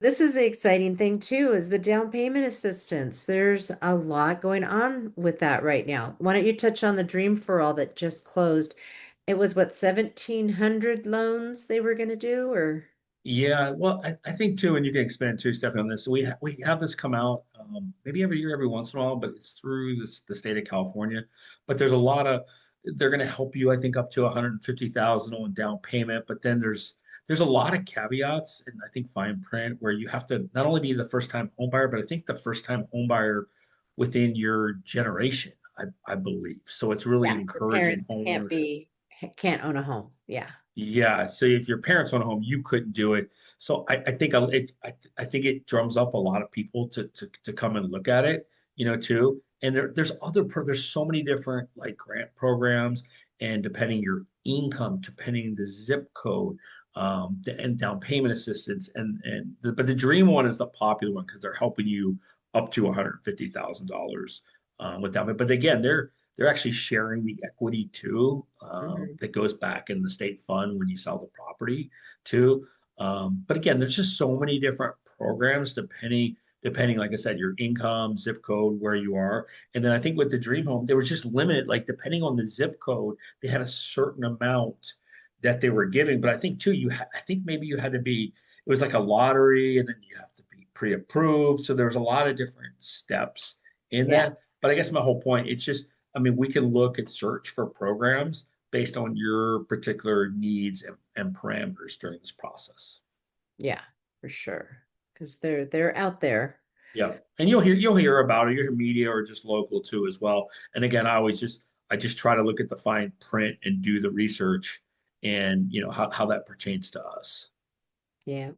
This is the exciting thing too, is the down payment assistance. There's a lot going on with that right now. Why don't you touch on the Dream for All that just closed? It was what, 1,700 loans they were going to do, or Yeah, well, I think too, and you can expand too, Stephanie, on this. We have this come out maybe every year, every once in a while, but it's through the state of California. But there's a lot of they're going to help you, I think, up to 150,000 on down payment. But then there's a lot of caveats, and I think fine print where you have to not only be the first time home buyer, but I think the first time home buyer within your generation, I believe. So it's really yeah, the encouraging parents home can't ownership. be can't own a home. Yeah. Yeah, so if your parents own a home, you couldn't do it. So I think it drums up a lot of people to come and look at it, too. And there's so many different like grant programs, and depending your income, depending the zip code, and down payment assistance, but the Dream one is the popular one because they're helping you up to $150,000 with down payment. But again, they're actually sharing the equity too, Mhm. that goes back in the state fund when you sell the property too. But again, there's just so many different programs depending, like I said, your income, zip code, where you are. And then I think with the dream home, there was just limited, like depending on the zip code, they had a certain amount that they were giving. But I think too, I think maybe you had to be, it was like a lottery, and then you have to be pre-approved. So there was a lot of different steps in Yeah. that. But I guess my whole point, it's just, I mean, we can look and search for programs based on your particular needs and parameters during this process. Yeah, for sure. Because they're out there. Yeah. And you'll hear about it, you'll hear media or just local too as well. And again, I just try to look at the fine print and do the research and how that pertains to us. Yeah.